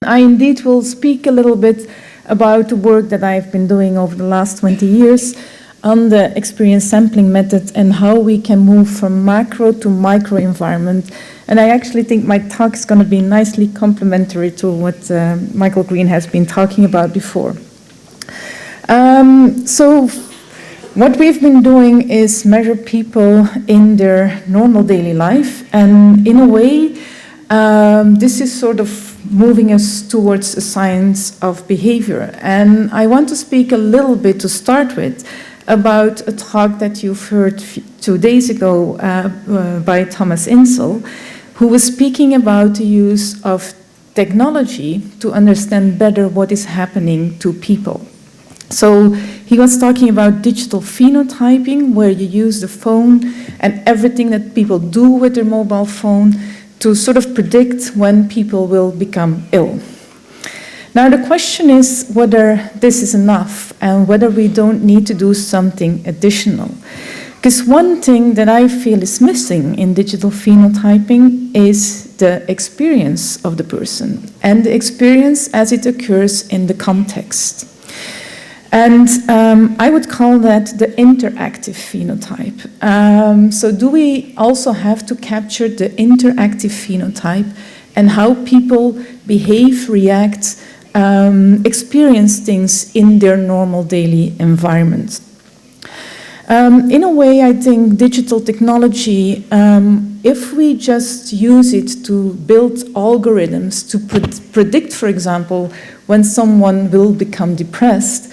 I indeed will speak a little bit about the work that I've been doing over the last 20 years on the experience sampling method and how we can move from macro to micro environment. And I actually think my talk is going to be nicely complementary to what Michael Green has been talking about before. So what we've been doing is measure people in their normal daily life, and in a way, this is sort of moving us towards a science of behavior. And I want to speak a little bit to start with about a talk that you've heard 2 days ago by Thomas Insel, who was speaking about the use of technology to understand better what is happening to people. So he was talking about digital phenotyping, where you use the phone and everything that people do with their mobile phone to sort of predict when people will become ill. Now the question is whether this is enough and whether we don't need to do something additional. Because one thing that I feel is missing in digital phenotyping is the experience of the person and the experience as it occurs in the context. And I would call that the interactive phenotype. So do we also have to capture the interactive phenotype and how people behave, react, experience things in their normal daily environment? In a way, I think digital technology, if we just use it to build algorithms to predict, for example, when someone will become depressed,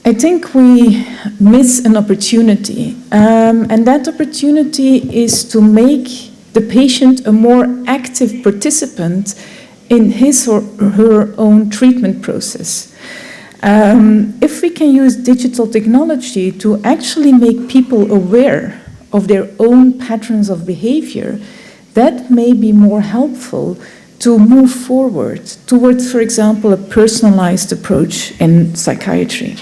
I think we miss an opportunity, and that opportunity is to make the patient a more active participant in his or her own treatment process. If we can use digital technology to actually make people aware of their own patterns of behavior, that may be more helpful to move forward towards, for example, a personalized approach in psychiatry.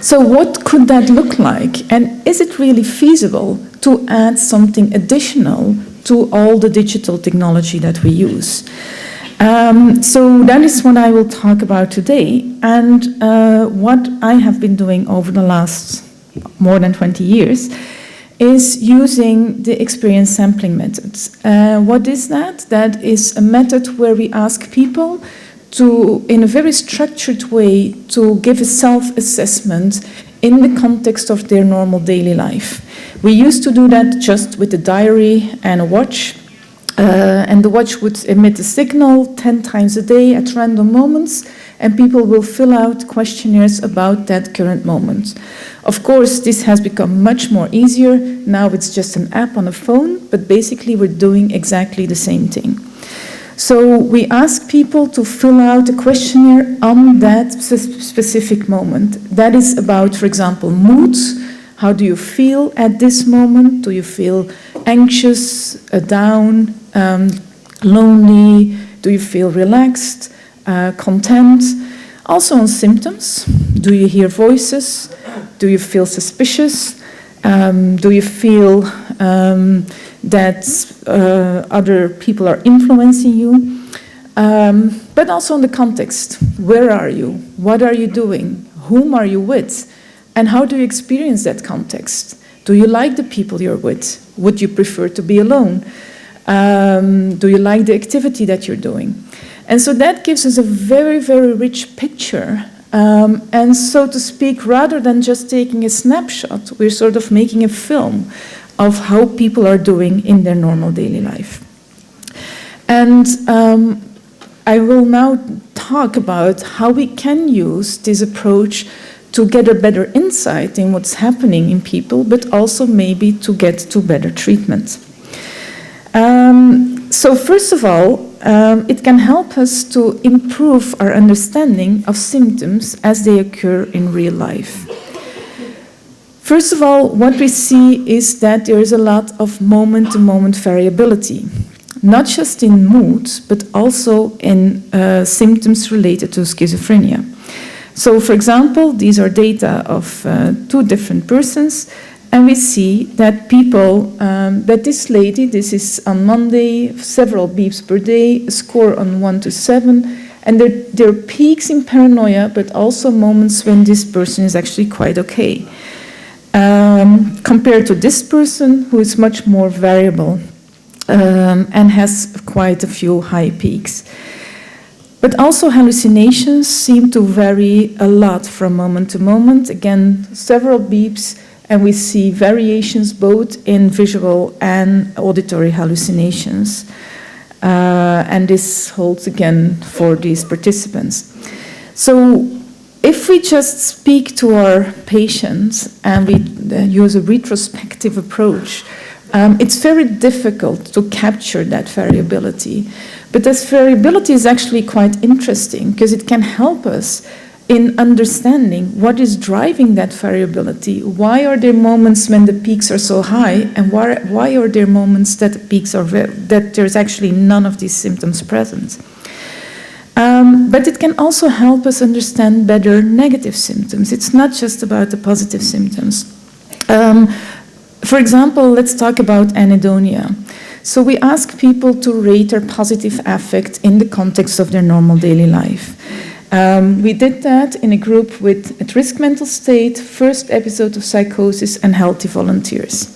So what could that look like? And is it really feasible to add something additional to all the digital technology that we use? So that is what I will talk about today. And what I have been doing over the last more than 20 years is using the experience sampling methods. What is that? That is a method where we ask people to, in a very structured way, to give a self-assessment in the context of their normal daily life. We used to do that just with a diary and a watch, and the watch would emit a signal 10 times a day at random moments, and people will fill out questionnaires about that current moment. Of course, this has become much more easier. Now it's just an app on a phone, but basically we're doing exactly the same thing. So we ask people to fill out a questionnaire on that specific moment. That is about, for example, moods. How do you feel at this moment? Do you feel anxious, down, lonely? Do you feel relaxed, content? Also on symptoms. Do you hear voices? Do you feel suspicious? Do you feel that other people are influencing you? But also in the context. Where are you? What are you doing? Whom are you with? And how do you experience that context? Do you like the people you're with? Would you prefer to be alone? Do you like the activity that you're doing? And so that gives us a very, very rich picture. And so to speak, rather than just taking a snapshot, we're sort of making a film of how people are doing in their normal daily life. And I will now talk about how we can use this approach to get a better insight in what's happening in people, but also maybe to get to better treatment. So first of all, it can help us to improve our understanding of symptoms as they occur in real life. First of all, what we see is that there is a lot of moment-to-moment variability. not just in moods, but also in symptoms related to schizophrenia. So, for example, these are data of 2 different persons, and we see that people, that this lady, this is on Monday, several beeps per day, a score on 1 to 7, and there are peaks in paranoia, but also moments when this person is actually quite okay. Compared to this person, who is much more variable and has quite a few high peaks. But also hallucinations seem to vary a lot from moment to moment. Again, several beeps, and we see variations both in visual and auditory hallucinations. And this holds again for these participants. So if we just speak to our patients and we use a retrospective approach, it's very difficult to capture that variability. But this variability is actually quite interesting because it can help us in understanding what is driving that variability. Why are there moments when the peaks are so high, and why are there moments that the peaks are that there's actually none of these symptoms present? But it can also help us understand better negative symptoms. It's not just about the positive symptoms. For example, let's talk about anhedonia. So we ask people to rate their positive affect in the context of their normal daily life. We did that in a group with at-risk mental state, first episode of psychosis, and healthy volunteers.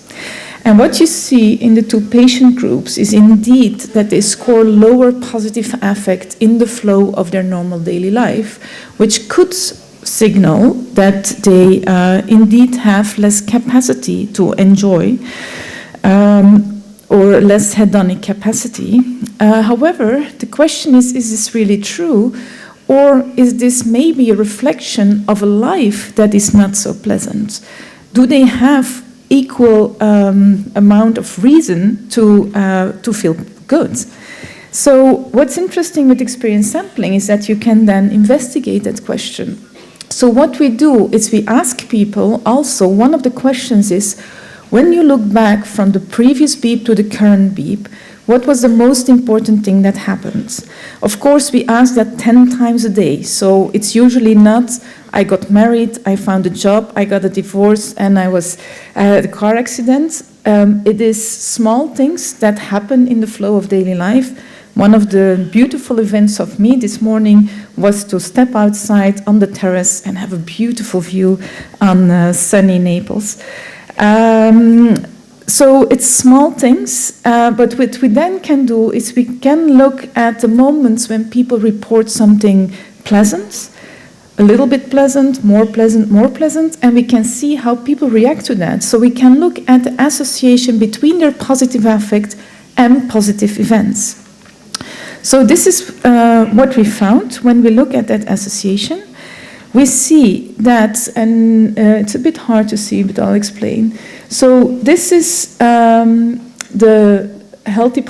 And what you see in the 2 patient groups is indeed that they score lower positive affect in the flow of their normal daily life, which could signal that they indeed have less capacity to enjoy or less hedonic capacity. However, the question is this really true? Or is this maybe a reflection of a life that is not so pleasant? Do they have equal amount of reason to feel good? So what's interesting with experience sampling is that you can then investigate that question. So what we do is we ask people also, one of the questions is, when you look back from the previous beep to the current beep, what was the most important thing that happened? Of course, we ask that 10 times a day. So it's usually not, I got married, I found a job, I got a divorce, and I had a car accident. It is small things that happen in the flow of daily life. One of the beautiful events of me this morning was to step outside on the terrace and have a beautiful view on sunny Naples. So it's small things, but what we then can do is we can look at the moments when people report something pleasant, a little bit pleasant, more pleasant, and we can see how people react to that. So we can look at the association between their positive affect and positive events. So this is what we found when we look at that association. We see that, and it's a bit hard to see, but I'll explain. So this is the healthy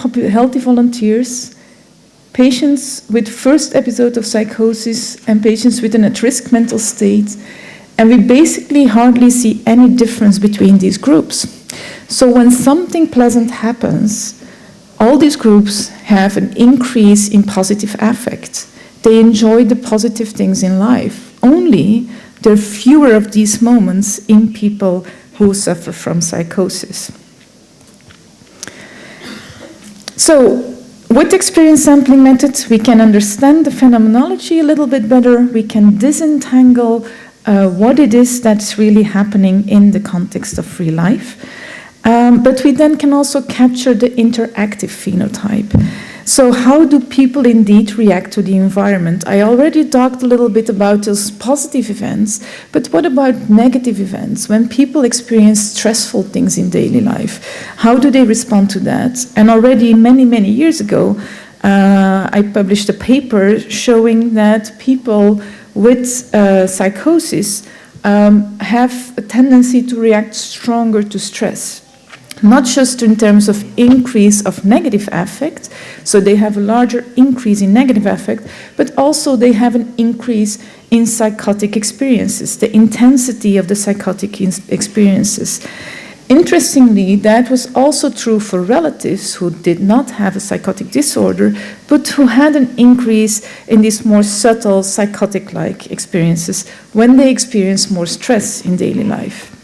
volunteers, patients with first episode of psychosis, and patients with an at-risk mental state. And we basically hardly see any difference between these groups. So when something pleasant happens, all these groups have an increase in positive affect. They enjoy the positive things in life. Only there are fewer of these moments in people who suffer from psychosis. So, with the experience sampling method, we can understand the phenomenology a little bit better. We can disentangle what it is that's really happening in the context of real life. But we then can also capture the interactive phenotype. So how do people indeed react to the environment? I already talked a little bit about those positive events, but what about negative events? When people experience stressful things in daily life, how do they respond to that? And already many years ago, I published a paper showing that people with psychosis have a tendency to react stronger to stress. Not just in terms of increase of negative affect, so they have a larger increase in negative affect, but also they have an increase in psychotic experiences, the intensity of the psychotic experiences. Interestingly, that was also true for relatives who did not have a psychotic disorder, but who had an increase in these more subtle psychotic-like experiences when they experience more stress in daily life.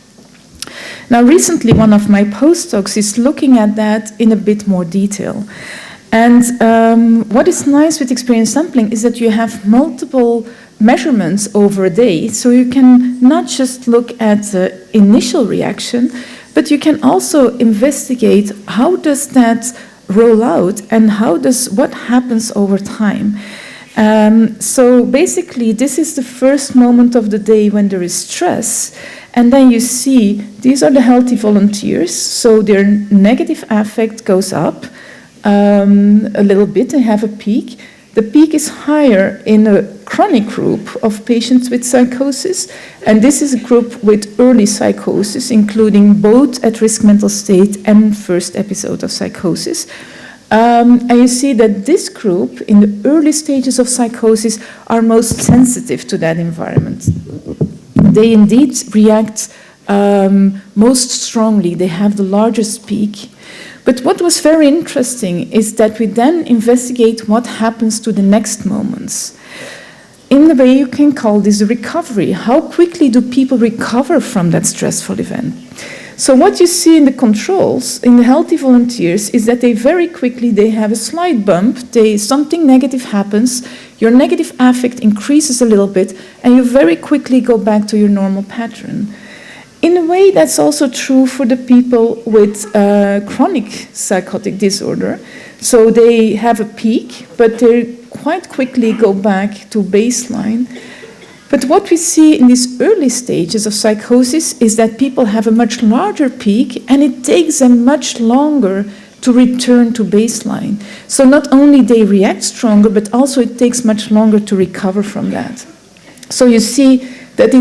Now, recently, one of my postdocs is looking at that in a bit more detail. And what is nice with experience sampling is that you have multiple measurements over a day, so you can not just look at the initial reaction, but you can also investigate how does that roll out and what happens over time. So basically, this is the first moment of the day when there is stress, and then you see these are the healthy volunteers, so their negative affect goes up a little bit, they have a peak. The peak is higher in a chronic group of patients with psychosis, and this is a group with early psychosis, including both at-risk mental state and first episode of psychosis. And you see that this group, in the early stages of psychosis, are most sensitive to that environment. They indeed react most strongly. They have the largest peak. But what was very interesting is that we then investigate what happens to the next moments. In a way, you can call this recovery. How quickly do people recover from that stressful event? So what you see in the controls, in the healthy volunteers, is that they very quickly, they have a slight bump, something negative happens, your negative affect increases a little bit, and you very quickly go back to your normal pattern. In a way, that's also true for the people with chronic psychotic disorder. So they have a peak, but they quite quickly go back to baseline. But what we see in these early stages of psychosis is that people have a much larger peak, and it takes them much longer to return to baseline. So not only they react stronger, but also it takes much longer to recover from that. So you see that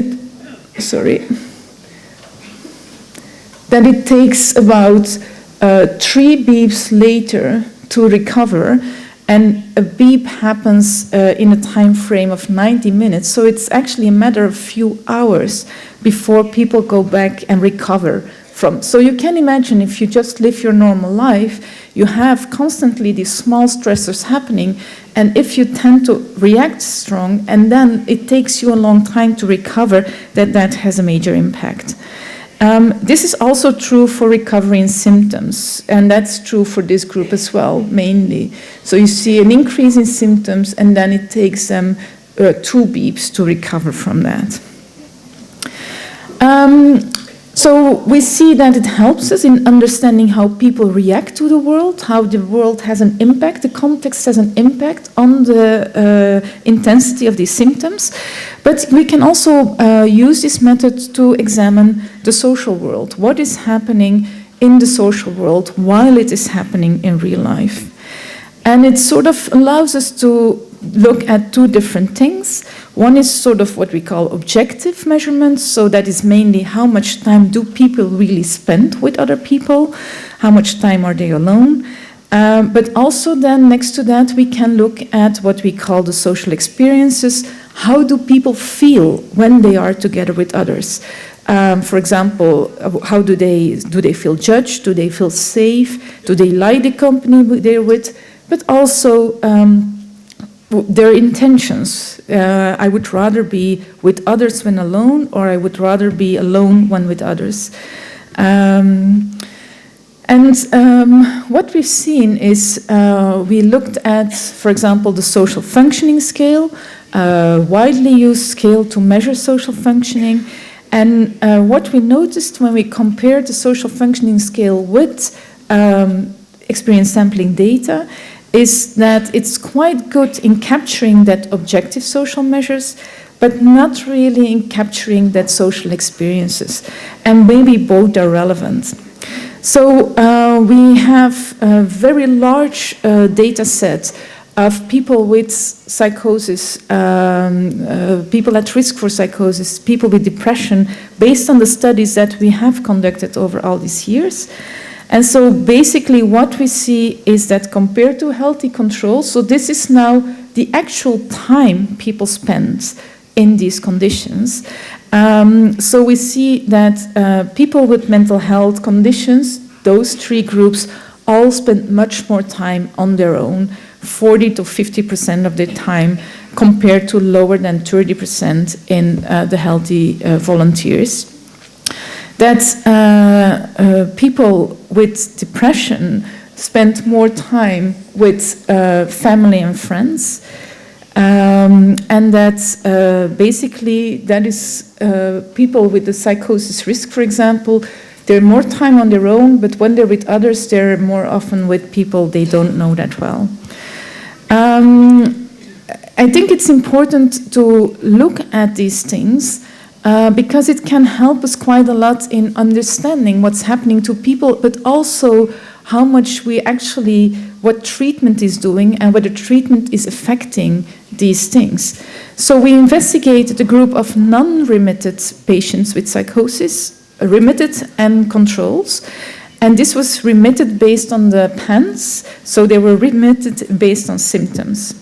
it takes about 3 beeps later to recover, and a beep happens in a time frame of 90 minutes. So it's actually a matter of a few hours before people go back and recover from. So you can imagine if you just live your normal life, you have constantly these small stressors happening, and if you tend to react strong, and then it takes you a long time to recover, that has a major impact. This is also true for recovery in symptoms, and that's true for this group as well, mainly. So you see an increase in symptoms, and then it takes them 2 beeps to recover from that. So we see that it helps us in understanding how people react to the world, how the world has an impact, the context has an impact on the intensity of these symptoms. But we can also use this method to examine the social world. What is happening in the social world while it is happening in real life? And it sort of allows us to look at 2 different things. One is sort of what we call objective measurements, so that is mainly how much time do people really spend with other people, how much time are they alone. But also then next to that we can look at what we call the social experiences. How do people feel when they are together with others? For example, how do they feel judged? Do they feel safe? Do they like the company they're with? But also their intentions. I would rather be with others when alone, or I would rather be alone when with others. What we've seen is we looked at, for example, the social functioning scale, widely used scale to measure social functioning. And what we noticed when we compared the social functioning scale with experience sampling data is that it's quite good in capturing that objective social measures, but not really in capturing that social experiences. And maybe both are relevant. So we have a very large data set of people with psychosis, people at risk for psychosis, people with depression, based on the studies that we have conducted over all these years. And so basically what we see is that compared to healthy controls, so this is now the actual time people spend in these conditions, So we see that people with mental health conditions, those three groups, all spend much more time on their own, 40 to 50% of their time, compared to lower than 30% in the healthy volunteers. That people with depression spend more time with family and friends, and that basically that is people with the psychosis risk, for example, they're more time on their own, but when they're with others, they're more often with people they don't know that well. I think it's important to look at these things because it can help us quite a lot in understanding what's happening to people, but also how much we actually, what treatment is doing and whether treatment is affecting these things. So we investigated a group of non-remitted patients with psychosis, remitted and controls, and this was remitted based on the PANSS, so they were remitted based on symptoms.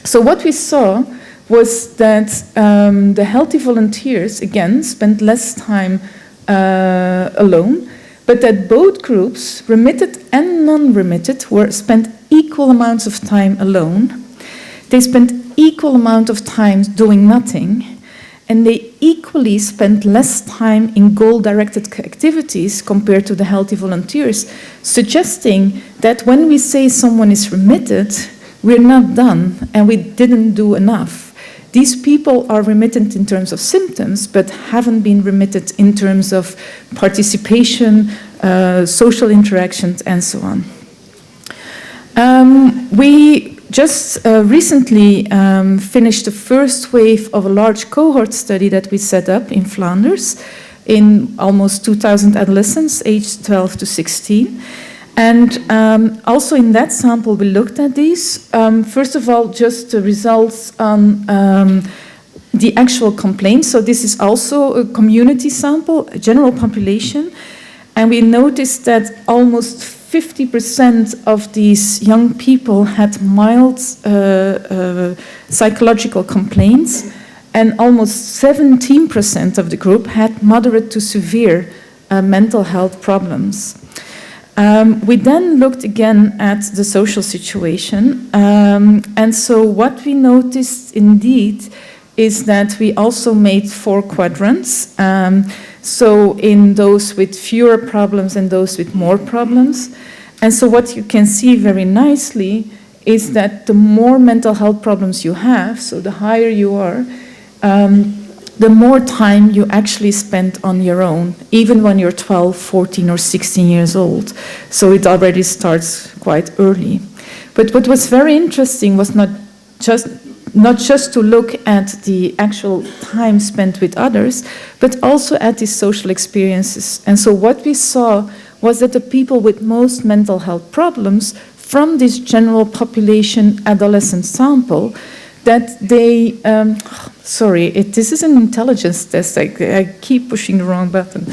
So what we saw was that the healthy volunteers, again, spent less time alone, but that both groups, remitted and non-remitted, spent equal amounts of time alone. They spent equal amount of time doing nothing, and they equally spent less time in goal-directed activities compared to the healthy volunteers, suggesting that when we say someone is remitted, we're not done and we didn't do enough. These people are remitted in terms of symptoms, but haven't been remitted in terms of participation, social interactions, and so on. We just recently finished the first wave of a large cohort study that we set up in Flanders in almost 2,000 adolescents aged 12 to 16. And also in that sample, we looked at these. First of all, just the results on the actual complaints. So this is also a community sample, a general population. And we noticed that almost 50% of these young people had mild psychological complaints, and almost 17% of the group had moderate to severe mental health problems. We then looked again at the social situation, and so what we noticed indeed is that we also made 4 quadrants, so in those with fewer problems and those with more problems. And so what you can see very nicely is that the more mental health problems you have, so the higher you are, the more time you actually spend on your own, even when you're 12, 14, or 16 years old. So it already starts quite early. But what was very interesting was not just to look at the actual time spent with others, but also at these social experiences. And so what we saw was that the people with most mental health problems from this general population adolescent sample, that they, this is an intelligence test, I keep pushing the wrong button.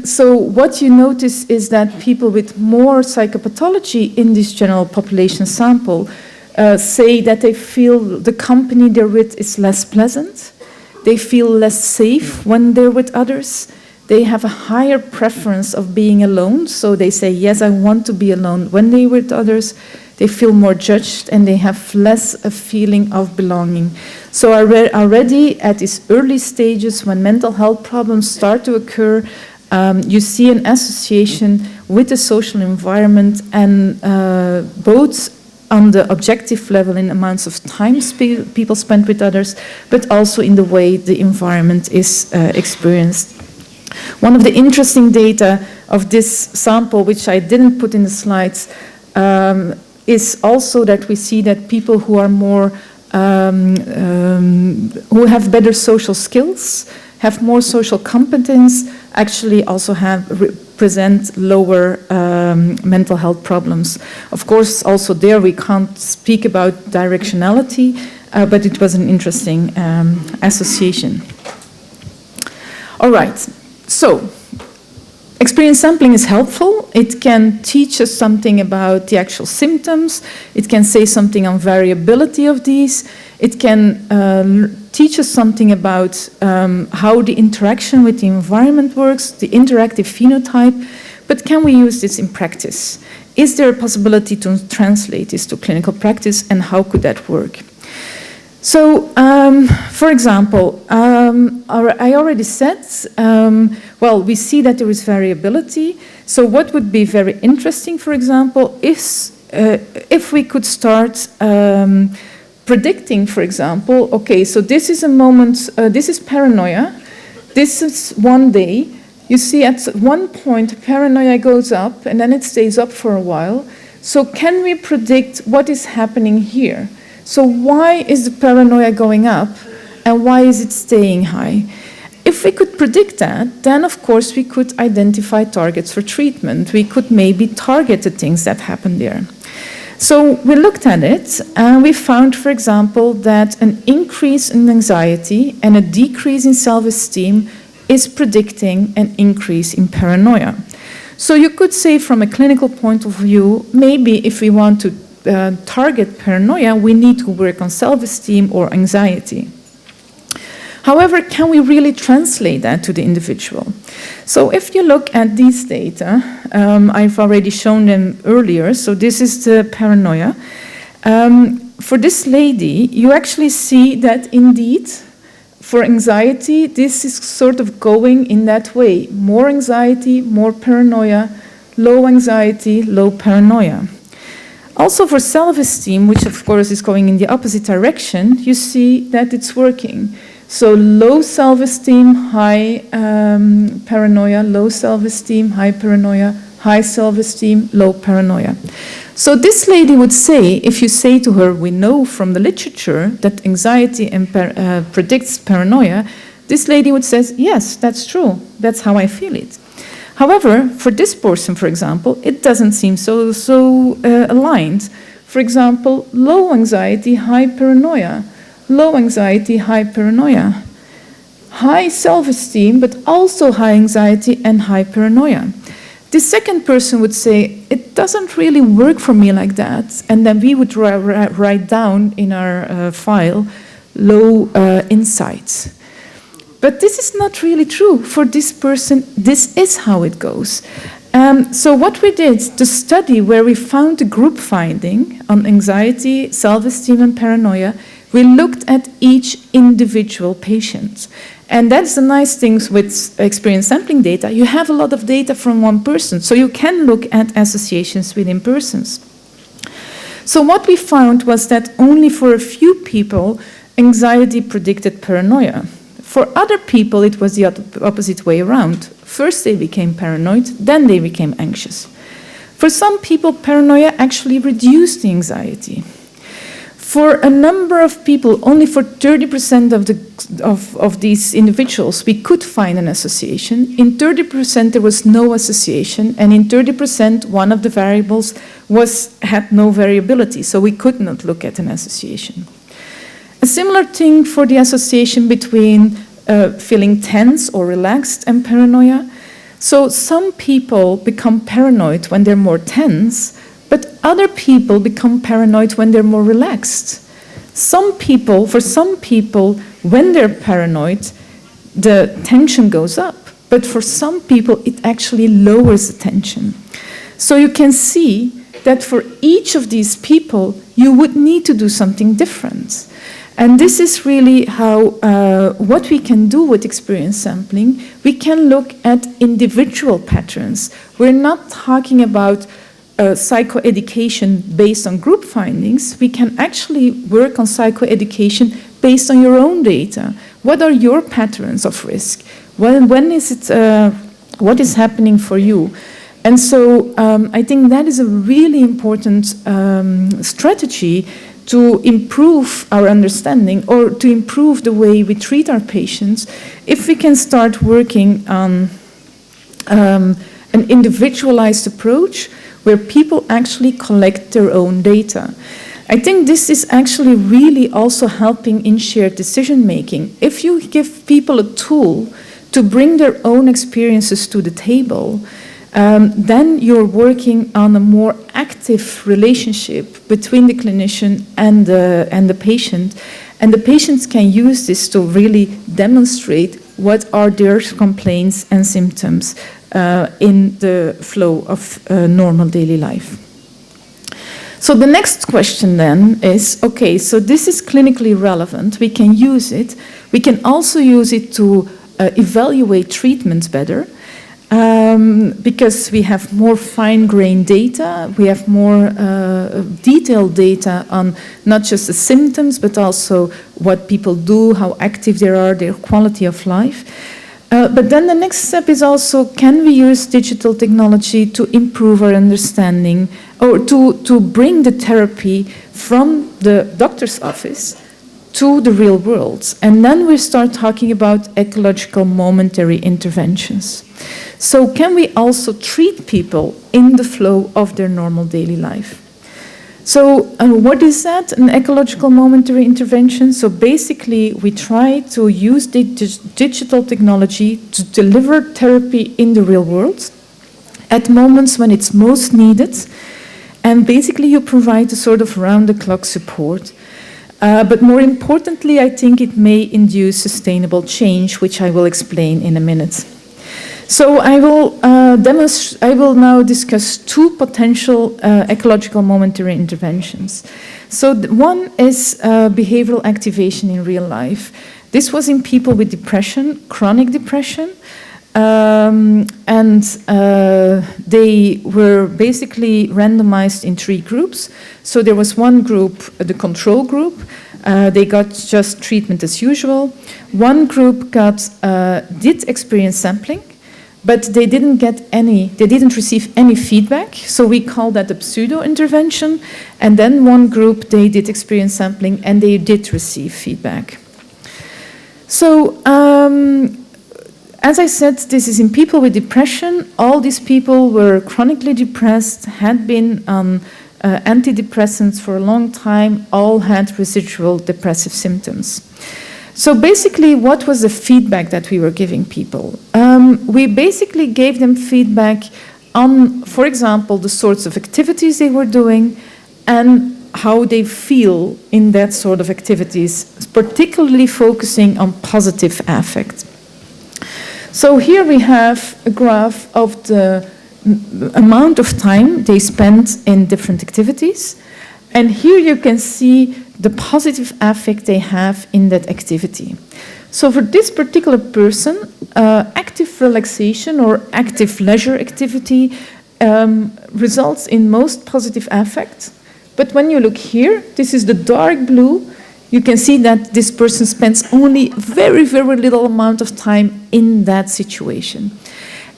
So what you notice is that people with more psychopathology in this general population sample say that they feel the company they're with is less pleasant, they feel less safe when they're with others, they have a higher preference of being alone, so they say, yes, I want to be alone when they're with others. They feel more judged and they have less a feeling of belonging. So already at these early stages when mental health problems start to occur, you see an association with the social environment, and both on the objective level in amounts of time people spend with others, but also in the way the environment is experienced. One of the interesting data of this sample, which I didn't put in the slides, is also that we see that people who are more, who have better social skills, have more social competence, actually also present lower mental health problems. Of course, also there we can't speak about directionality, but it was an interesting association. All right, so experience sampling is helpful. It can teach us something about the actual symptoms. It can say something on variability of these. It can teach us something about how the interaction with the environment works, the interactive phenotype. But can we use this in practice? Is there a possibility to translate this to clinical practice, and how could that work? So, for example, I already said, well, we see that there is variability. So what would be very interesting, for example, is if we could start predicting, for example, okay, so this is a moment, this is paranoia, this is one day. You see at one point paranoia goes up and then it stays up for a while. So can we predict what is happening here? So why is the paranoia going up and why is it staying high? If we could predict that, then of course we could identify targets for treatment. We could maybe target the things that happen there. So we looked at it and we found, for example, that an increase in anxiety and a decrease in self-esteem is predicting an increase in paranoia. So you could say from a clinical point of view, maybe if we want to target paranoia, we need to work on self-esteem or anxiety. However, can we really translate that to the individual? So if you look at these data, I've already shown them earlier, so this is the paranoia. For this lady, you actually see that indeed, for anxiety, this is sort of going in that way. More anxiety, more paranoia, low anxiety, low paranoia. Also for self-esteem, which of course is going in the opposite direction, you see that it's working. So low self-esteem, high paranoia, low self-esteem, high paranoia, high self-esteem, low paranoia. So this lady would say, if you say to her, we know from the literature that anxiety predicts paranoia, this lady would say, yes, that's true, that's how I feel it. However, for this person, for example, it doesn't seem so aligned. For example, low anxiety, high paranoia. Low anxiety, high paranoia. High self-esteem, but also high anxiety and high paranoia. The second person would say, it doesn't really work for me like that. And then we would write down in our file, low insights. But this is not really true. For this person, this is how it goes. So what we did, the study where we found the group finding on anxiety, self-esteem, and paranoia, we looked at each individual patient. And that's the nice thing with experience sampling data. You have a lot of data from one person, so you can look at associations within persons. So what we found was that only for a few people, anxiety predicted paranoia. For other people, it was the opposite way around. First they became paranoid, then they became anxious. For some people, paranoia actually reduced the anxiety. For a number of people, only for 30% of these individuals, we could find an association. In 30%, there was no association, and in 30%, one of the variables had no variability, so we could not look at an association. A similar thing for the association between feeling tense or relaxed and paranoia. So some people become paranoid when they're more tense, but other people become paranoid when they're more relaxed. For some people, when they're paranoid, the tension goes up, but for some people, it actually lowers the tension. So you can see that for each of these people, you would need to do something different. And this is really how, what we can do with experience sampling. We can look at individual patterns. We're not talking about psychoeducation based on group findings. We can actually work on psychoeducation based on your own data. What are your patterns of risk? When is it, what is happening for you? And so I think that is a really important strategy to improve our understanding or to improve the way we treat our patients if we can start working on an individualized approach where people actually collect their own data. I think this is actually really also helping in shared decision making. If you give people a tool to bring their own experiences to the table, then you're working on a more active relationship between the clinician and the patient. And the patients can use this to really demonstrate what are their complaints and symptoms in the flow of normal daily life. So the next question then is, okay, so this is clinically relevant. We can use it. We can also use it to evaluate treatments better because we have more fine-grained data. We have more detailed data on not just the symptoms, but also what people do, how active they are, their quality of life. But then the next step is also, can we use digital technology to improve our understanding or to bring the therapy from the doctor's office to the real world? And then we start talking about ecological momentary interventions. So can we also treat people in the flow of their normal daily life? So what is that, an ecological momentary intervention? So basically we try to use the digital technology to deliver therapy in the real world at moments when it's most needed. And basically you provide a sort of round-the-clock support. But more importantly, I think it may induce sustainable change, which I will explain in a minute. So I will now discuss two potential ecological momentary interventions. So one is behavioral activation in real life. This was in people with depression, chronic depression, and they were basically randomized in 3 groups. So there was one group, the control group. They got just treatment as usual. One group did experience sampling, but they didn't receive any feedback, so we call that a pseudo-intervention. And then one group, they did experience sampling and they did receive feedback. So, as I said, this is in people with depression. All these people were chronically depressed, had been on antidepressants for a long time, all had residual depressive symptoms. So basically, what was the feedback that we were giving people? We basically gave them feedback on, for example, the sorts of activities they were doing and how they feel in that sort of activities, particularly focusing on positive affect. So here we have a graph of the amount of time they spent in different activities. And here you can see the positive affect they have in that activity. So for this particular person, active relaxation or active leisure activity results in most positive affect. But when you look here, this is the dark blue, you can see that this person spends only very, very little amount of time in that situation.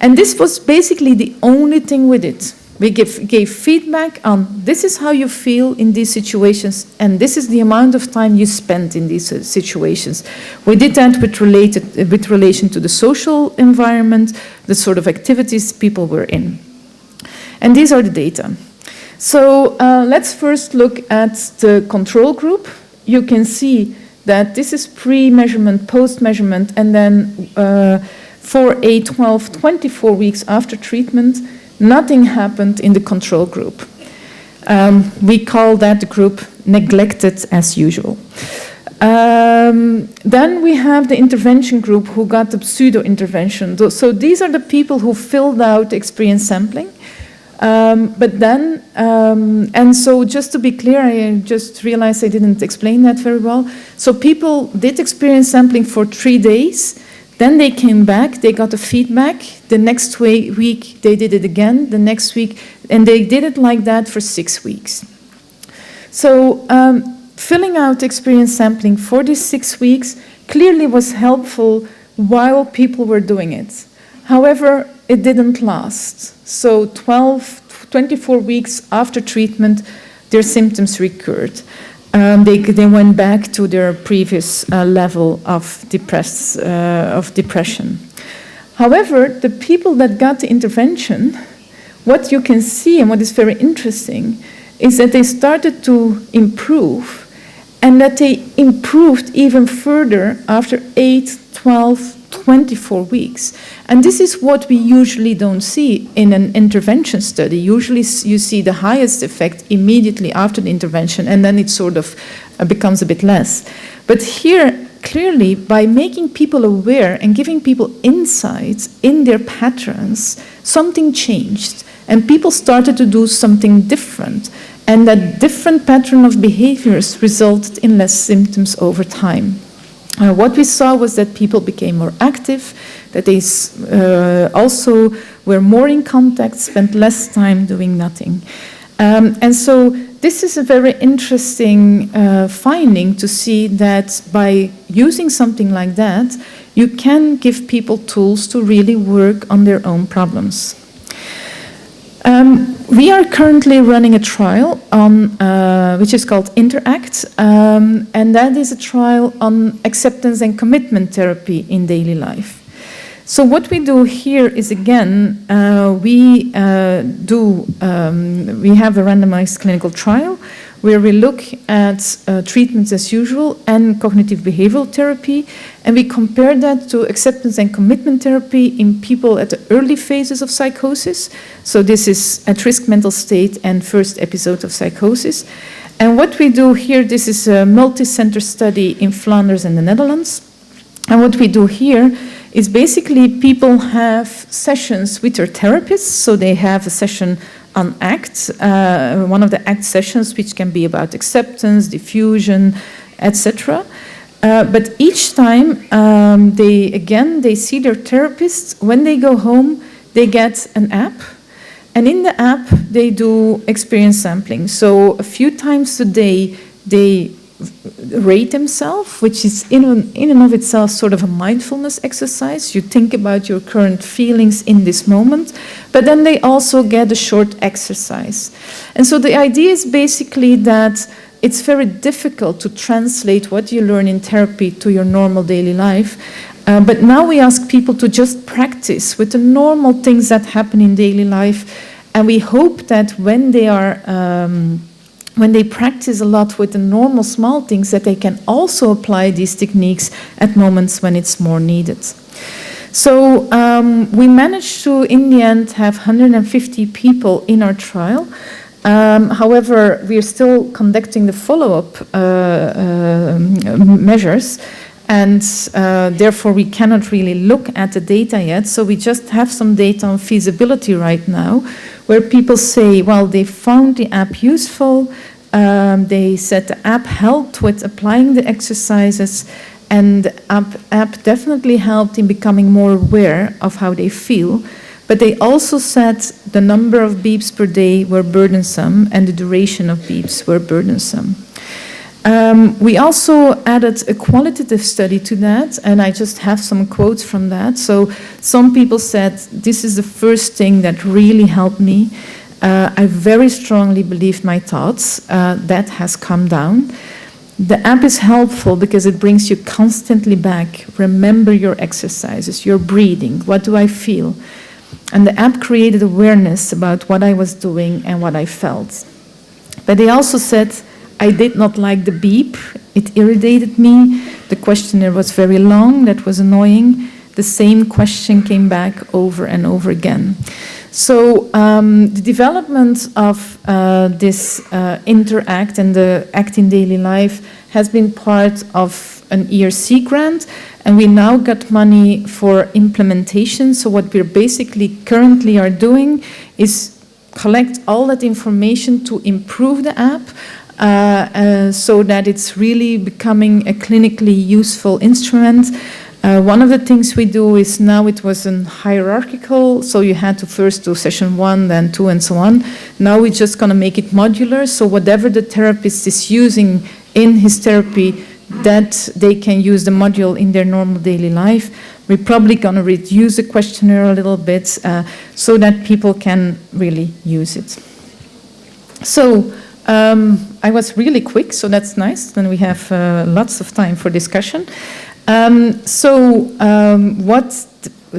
And this was basically the only thing with it. We gave feedback on this is how you feel in these situations and this is the amount of time you spend in these situations. We did that with relation to the social environment, the sort of activities people were in. And these are the data. So let's first look at the control group. You can see that this is pre-measurement, post-measurement, and then for a 24 weeks after treatment, nothing happened in the control group. We call that group neglected as usual. Then we have the intervention group who got the pseudo-intervention. So these are the people who filled out experience sampling. But then, and so just to be clear, I just realized I didn't explain that very well. So people did experience sampling for 3 days. Then they came back, they got a feedback. The next week, they did it again, the next week, and they did it like that for 6 weeks. So filling out experience sampling for these 6 weeks clearly was helpful while people were doing it. However, it didn't last. So 24 weeks after treatment, their symptoms recurred. They went back to their previous level of depression. However, the people that got the intervention, what you can see and what is very interesting is that they started to improve and that they improved even further after 8, 12, 24 weeks. And this is what we usually don't see in an intervention study. Usually you see the highest effect immediately after the intervention, and then it sort of becomes a bit less. But here, clearly, by making people aware and giving people insights in their patterns, something changed, and people started to do something different. And that different pattern of behaviors resulted in less symptoms over time. What we saw was that people became more active, that they also were more in contact, spent less time doing nothing. And so this is a very interesting finding to see that by using something like that, you can give people tools to really work on their own problems. We are currently running a trial on, which is called Interact, and that is a trial on acceptance and commitment therapy in daily life. So what we do here is, again, we have a randomized clinical trial where we look at treatments as usual and cognitive behavioral therapy, and we compare that to acceptance and commitment therapy in people at the early phases of psychosis. So this is at-risk mental state and first episode of psychosis. And what we do here, this is a multi-center study in Flanders and the Netherlands. And what we do here is basically people have sessions with their therapists, so they have a session on ACT, one of the ACT sessions, which can be about acceptance, diffusion, etc. But each time they see their therapist. When they go home, they get an app, and in the app they do experience sampling. So a few times a day they rate themselves, which is in and of itself sort of a mindfulness exercise. You think about your current feelings in this moment, but then they also get a short exercise. And so the idea is basically that it's very difficult to translate what you learn in therapy to your normal daily life. But now we ask people to just practice with the normal things that happen in daily life. And we hope that when they practice a lot with the normal small things, that they can also apply these techniques at moments when it's more needed. So we managed to, in the end, have 150 people in our trial. However, we are still conducting the follow-up measures, and therefore we cannot really look at the data yet. So we just have some data on feasibility right now, where people say, well, they found the app useful, they said the app helped with applying the exercises, and the app definitely helped in becoming more aware of how they feel. But they also said the number of beeps per day were burdensome and the duration of beeps were burdensome. We also added a qualitative study to that, and I just have some quotes from that. So some people said, this is the first thing that really helped me. I very strongly believe my thoughts. That has come down. The app is helpful because it brings you constantly back. Remember your exercises, your breathing. What do I feel? And the app created awareness about what I was doing and what I felt. But they also said, I did not like the beep. It irritated me. The questionnaire was very long. That was annoying. The same question came back over and over again. So the development of this Interact and the ACT in Daily Life has been part of an ERC grant, and we now got money for implementation. So what we're basically currently are doing is collect all that information to improve the app, so that it's really becoming a clinically useful instrument. One of the things we do is now it was an hierarchical, so you had to first do session 1, then 2, and so on. Now we're just going to make it modular, so whatever the therapist is using in his therapy, that they can use the module in their normal daily life. We're probably going to reduce the questionnaire a little bit so that people can really use it. So I was really quick, so that's nice. Then we have lots of time for discussion.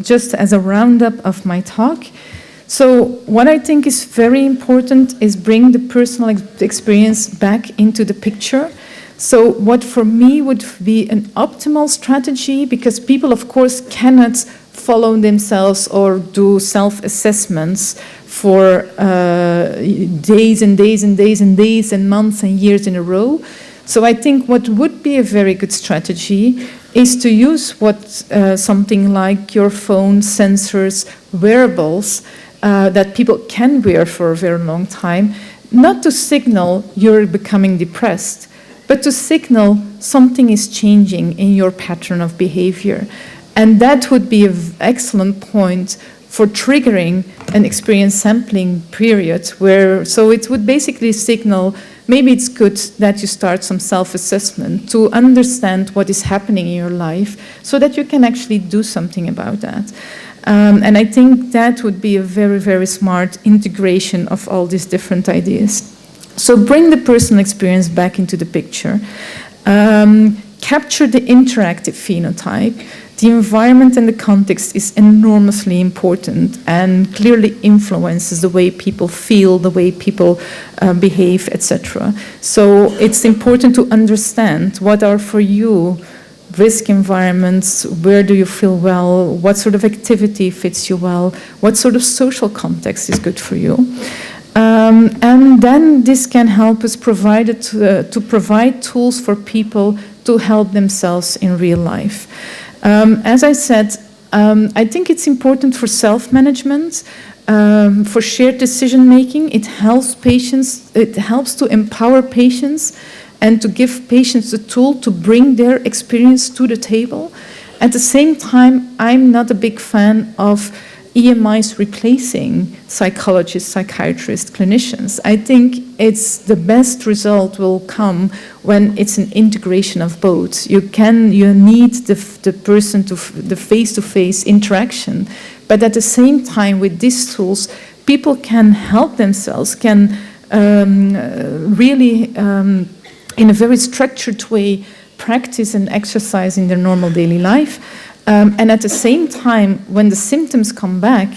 Just as a roundup of my talk, so what I think is very important is bring the personal experience back into the picture, So what for me would be an optimal strategy, because people of course cannot follow themselves or do self-assessments for days and days and days and days and months and years in a row. So I think what would be a very good strategy is to use something like your phone, sensors, wearables that people can wear for a very long time, not to signal you're becoming depressed, but to signal something is changing in your pattern of behavior. And that would be an excellent point for triggering an experience sampling period so it would basically signal maybe it's good that you start some self-assessment to understand what is happening in your life so that you can actually do something about that. And I think that would be a very, very smart integration of all these different ideas. So bring the personal experience back into the picture. Capture the interactive phenotype. The environment and the context is enormously important and clearly influences the way people feel, the way people behave, etc. So it's important to understand what are for you risk environments, where do you feel well, what sort of activity fits you well, what sort of social context is good for you. And then this can help us to provide tools for people to help themselves in real life. As I said, I think it's important for self-management, for shared decision-making. It helps to empower patients and to give patients the tool to bring their experience to the table. At the same time, I'm not a big fan of EMIs replacing psychologists, psychiatrists, clinicians. I think the best result will come when it's an integration of both. You need the person the face-to-face interaction, but at the same time with these tools, people can help themselves, can really in a very structured way practice and exercise in their normal daily life. And at the same time, when the symptoms come back,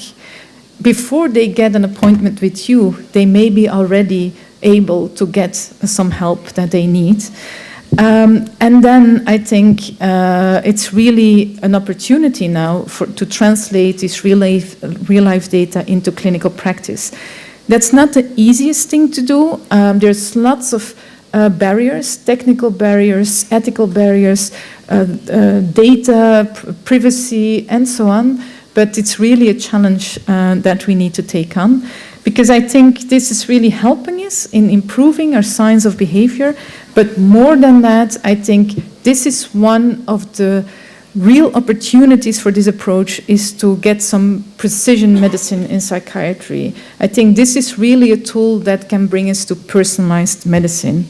before they get an appointment with you, they may be already able to get some help that they need. And then I think it's really an opportunity now to translate this real life data into clinical practice. That's not the easiest thing to do. There's lots of barriers, technical barriers, ethical barriers, data, privacy, and so on. But it's really a challenge that we need to take on, because I think this is really helping us in improving our science of behavior. But more than that, I think this is one of the real opportunities for this approach is to get some precision medicine in psychiatry. I think this is really a tool that can bring us to personalized medicine.